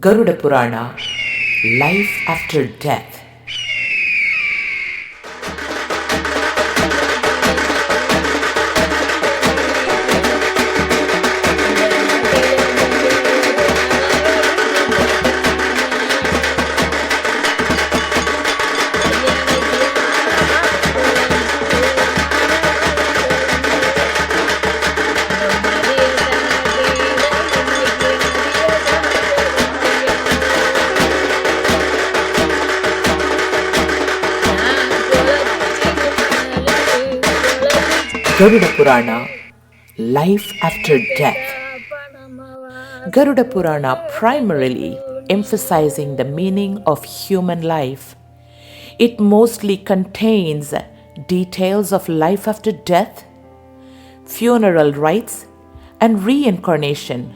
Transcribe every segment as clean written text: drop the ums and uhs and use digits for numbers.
Garuda Purana, Life After Death. Garuda Purana, Life After Death. Garuda Purana primarily emphasizing the meaning of human life. It mostly contains details of life after death, funeral rites, and reincarnation.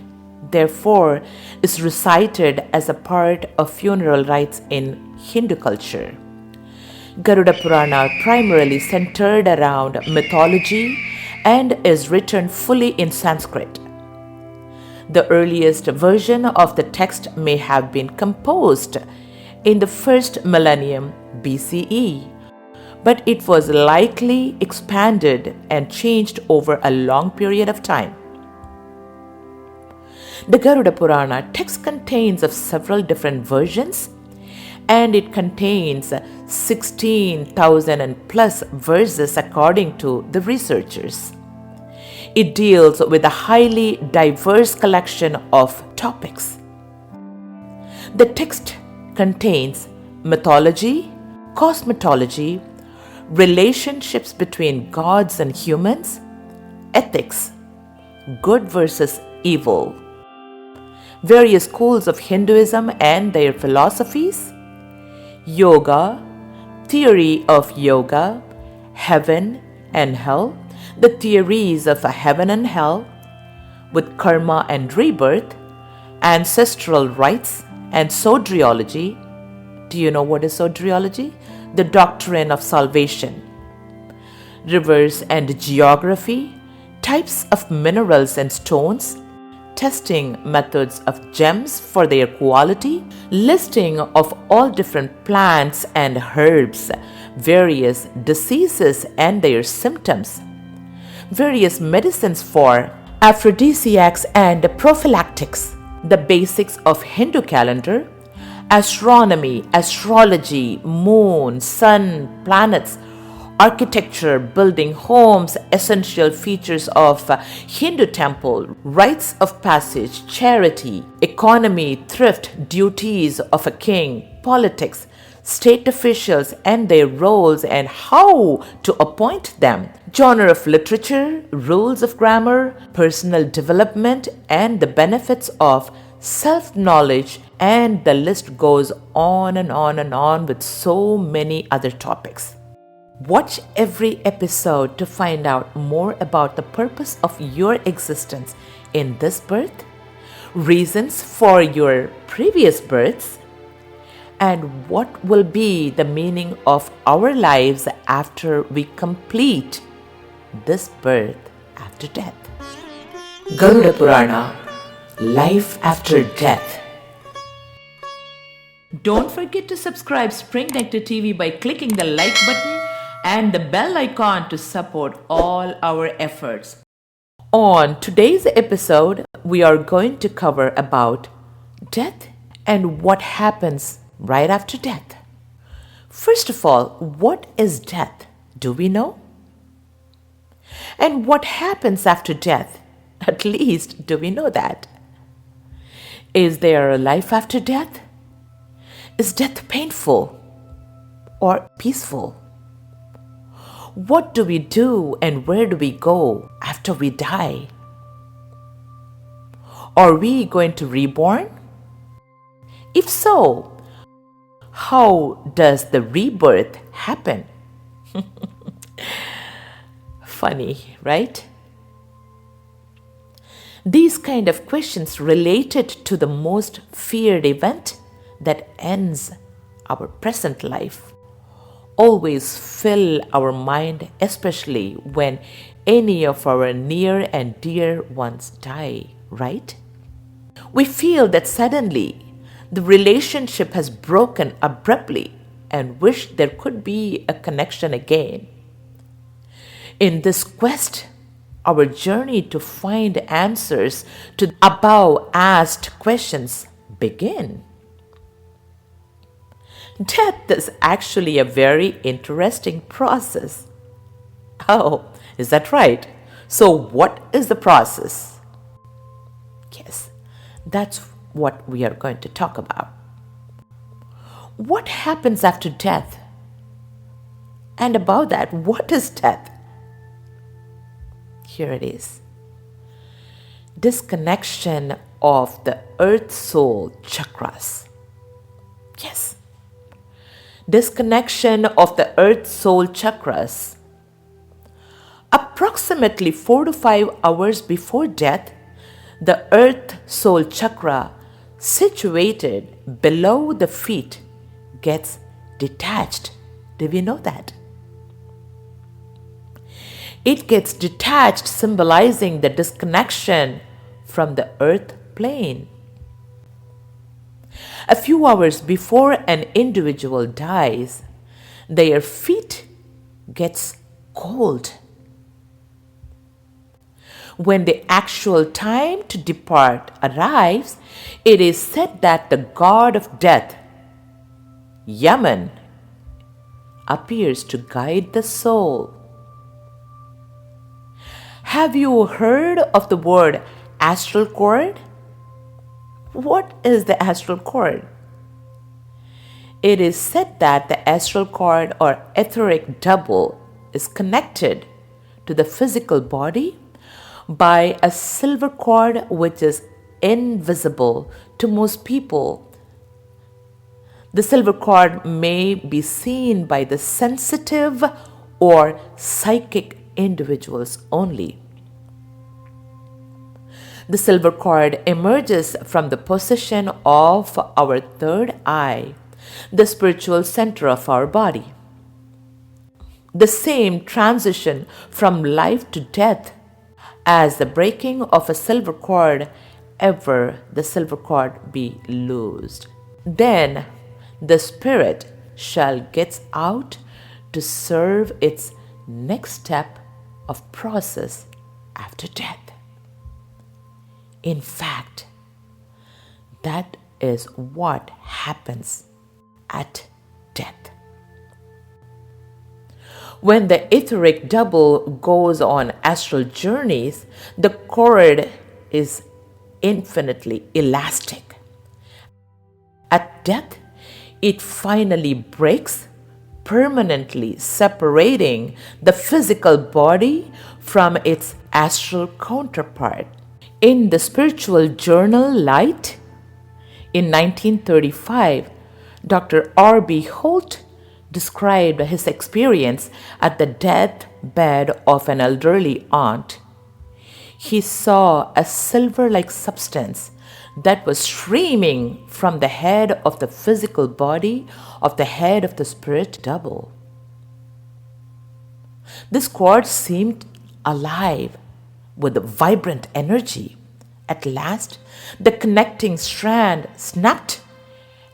Therefore, is recited as a part of funeral rites in Hindu culture. Garuda Purana primarily centered around mythology and is written fully in Sanskrit. The earliest version of the text may have been composed in the first millennium BCE, but it was likely expanded and changed over a long period of time. The Garuda Purana text contains of several different versions, and it contains 16,000 and plus verses according to the researchers. It deals with a highly diverse collection of topics. The text contains mythology, cosmetology, relationships between gods and humans, ethics, good versus evil, various schools of Hinduism and their philosophies, yoga, theory of yoga, heaven and hell, the theories of heaven and hell, with karma and rebirth, ancestral rites, and soteriology. Do you know what is soteriology? The doctrine of salvation. Rivers and geography, types of minerals and stones, testing methods of gems for their quality, listing of all different plants and herbs, various diseases and their symptoms, various medicines for aphrodisiacs and prophylactics, the basics of Hindu calendar, astronomy, astrology, moon, sun, planets, architecture, building homes, essential features of Hindu temple, rites of passage, charity, economy, thrift, duties of a king, politics, state officials and their roles and how to appoint them, genre of literature, rules of grammar, personal development, and the benefits of self-knowledge, and the list goes on and on and on with so many other topics. Watch every episode to find out more about the purpose of your existence in this birth, reasons for your previous births, and what will be the meaning of our lives after we complete this birth after death. Garuda Purana, Life After Death. Don't forget to subscribe Spring Nectar TV by clicking the like button and the bell icon to support all our efforts. On today's episode, we are going to cover about death and what happens right after death. First of all, what is death? Do we know? And what happens after death? At least, do we know that? Is there a life after death? Is death painful or peaceful? What do we do and where do we go after we die? Are we going to reborn? If so, how does the rebirth happen? Funny, right? These kind of questions related to the most feared event that ends our present life always fill our mind, especially when any of our near and dear ones die, right? We feel that suddenly The relationship has broken abruptly and wish there could be a connection again. In this quest, our journey to find answers to the above asked questions begin. Death is actually a very interesting process. Oh, is that right? So, what is the process? Yes, that's what we are going to talk about. What happens after death? And about that, what is death? Here it is. Disconnection of the earth soul chakras. Yes. Disconnection of the earth soul chakras. Approximately 4 to 5 hours before death, the earth soul chakra situated below the feet gets detached. Did we know that? It gets detached, symbolizing the disconnection from the earth plane. A few hours before an individual dies, their feet gets cold. When the actual time to depart arrives, it is said that the god of death, Yaman, appears to guide the soul. Have you heard of the word astral chord? What is the astral chord? It is said that the astral chord or etheric double is connected to the physical body by a silver cord which is invisible to most people. The silver cord may be seen by the sensitive or psychic individuals only. The silver cord emerges from the position of our third eye, the spiritual center of our body. The same transition from life to death as the breaking of a silver cord, ever the silver cord be loosed. Then the spirit shall get out to serve its next step of process after death. In fact, that is what happens at death. When the etheric double goes on astral journeys, the cord is infinitely elastic. At death, it finally breaks, permanently separating the physical body from its astral counterpart. In the spiritual journal Light, in 1935, Dr. R.B. Holt described his experience at the deathbed of an elderly aunt. He saw a silver-like substance that was streaming from the head of the physical body of the head of the spirit double. This cord seemed alive with vibrant energy. At last, the connecting strand snapped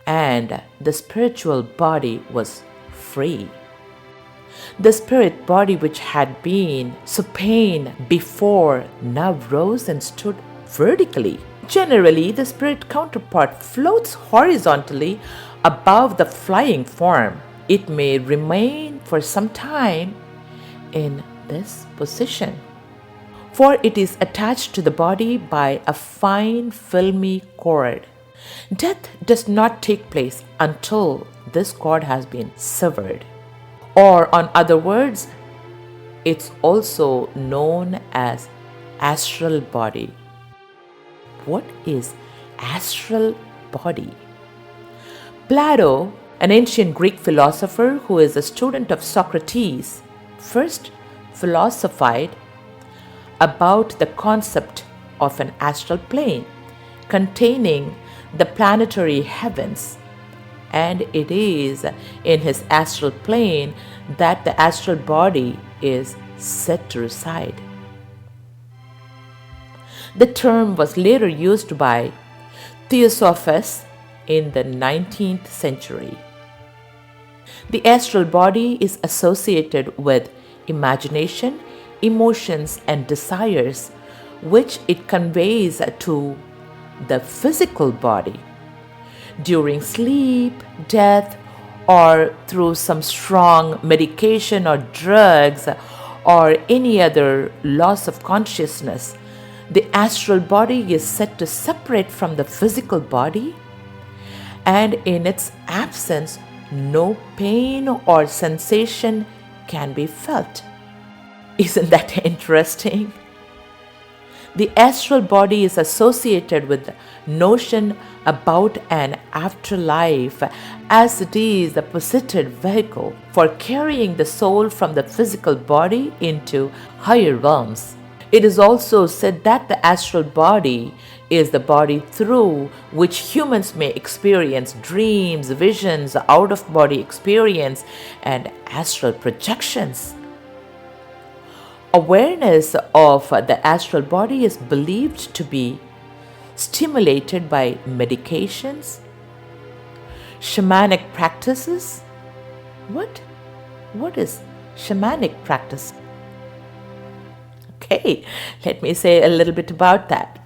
and the spiritual body was free. The spirit body, which had been supine before, now rose and stood vertically. Generally, the spirit counterpart floats horizontally above the flying form. It may remain for some time in this position, for it is attached to the body by a fine filmy cord. Death does not take place until this cord has been severed. Or, on other words, it's also known as astral body. What is astral body? Plato, an ancient Greek philosopher who is a student of Socrates, first philosophized about the concept of an astral plane containing the planetary heavens, and it is in his astral plane that the astral body is said to reside. The term was later used by Theosophists in the 19th century. The astral body is associated with imagination, emotions, and desires, which it conveys to the physical body. During sleep, death, or through some strong medication or drugs, or any other loss of consciousness, the astral body is said to separate from the physical body, and in its absence, no pain or sensation can be felt. Isn't that interesting? The astral body is associated with the notion about an afterlife, as it is the posited vehicle for carrying the soul from the physical body into higher realms. It is also said that the astral body is the body through which humans may experience dreams, visions, out-of-body experience, and astral projections. Awareness of the astral body is believed to be stimulated by medications, shamanic practices. What is shamanic practice? Okay, let me say a little bit about that.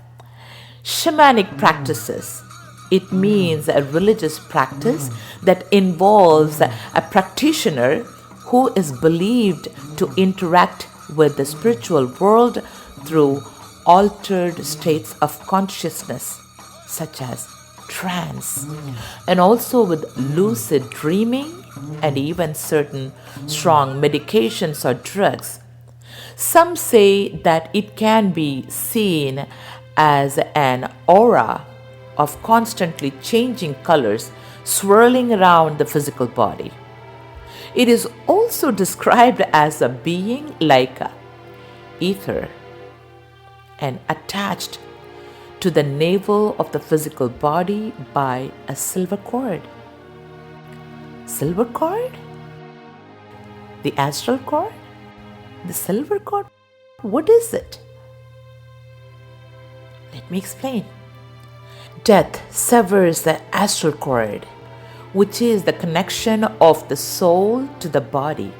Shamanic practices. It means a religious practice that involves a practitioner who is believed to interact with the spiritual world through altered states of consciousness, such as trance, and also with lucid dreaming, and even certain strong medications or drugs. Some say that it can be seen as an aura of constantly changing colors swirling around the physical body. It is also described as a being like ether and attached to the navel of the physical body by a silver cord. Silver cord? The astral cord? The silver cord? What is it? Let me explain. Death severs the astral cord, which is the connection of the soul to the body.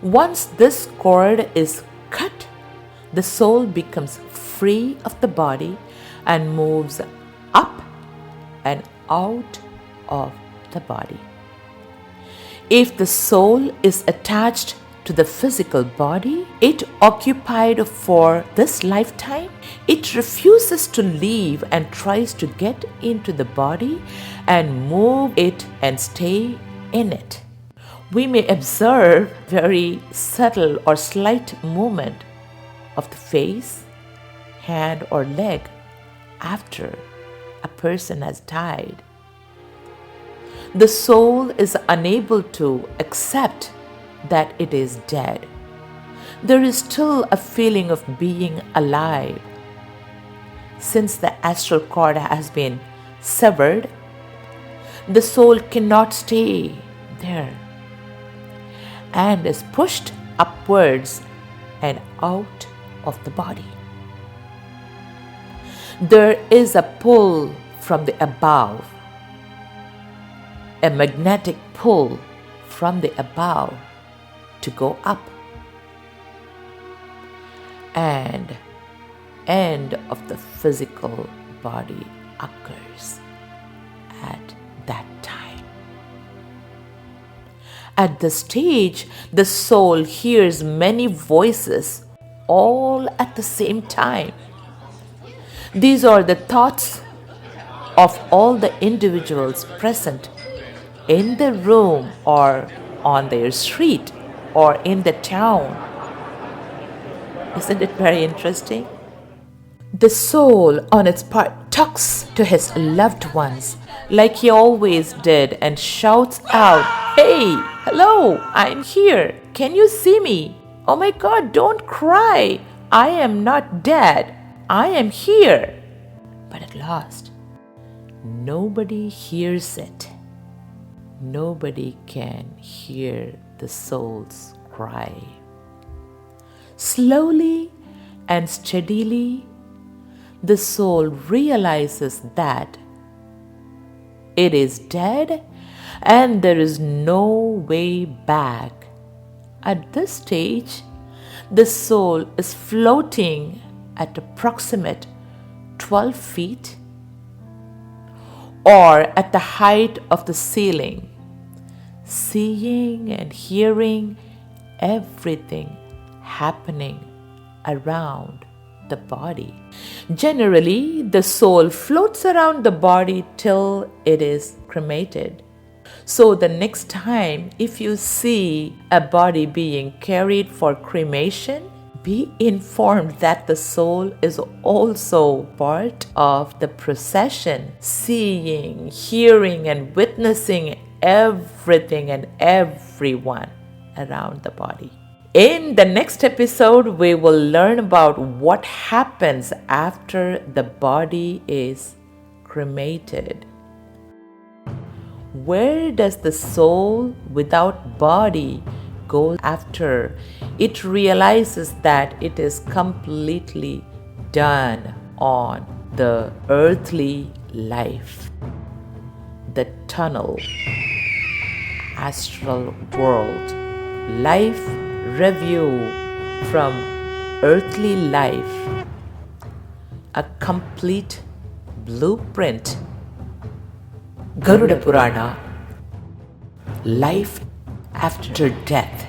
Once this cord is cut, the soul becomes free of the body and moves up and out of the body. If the soul is attached to the physical body it occupied for this lifetime, it refuses to leave and tries to get into the body and move it and stay in it. We may observe very subtle or slight movement of the face, hand, or leg after a person has died. The soul is unable to accept that it is dead. There is still a feeling of being alive. Since the astral cord has been severed, the soul cannot stay there and is pushed upwards and out of the body. There is a pull from the above, a magnetic pull from the above to go up, and end of the physical body occurs at that time. At this stage, the soul hears many voices all at the same time. These are the thoughts of all the individuals present in the room or on their street or in the town. Isn't it very interesting? The soul on its part talks to his loved ones like he always did and shouts out, "Hey, hello, I'm here. Can you see me? Oh my God, don't cry. I am not dead. I am here." But at last, nobody hears it. Nobody can hear the soul's cry. Slowly and steadily, the soul realizes that it is dead and there is no way back. At this stage, the soul is floating at approximate 12 feet or at the height of the ceiling, seeing and hearing everything happening around the body. Generally, the soul floats around the body till it is cremated. So the next time, if you see a body being carried for cremation, be informed that the soul is also part of the procession, seeing, hearing, and witnessing everything and everyone around the body. In the next episode, we will learn about what happens after the body is cremated. Where does the soul without body go after it realizes that it is completely done on the earthly life? The tunnel, astral world, life review from earthly life, a complete blueprint. Garuda Purana, life after death.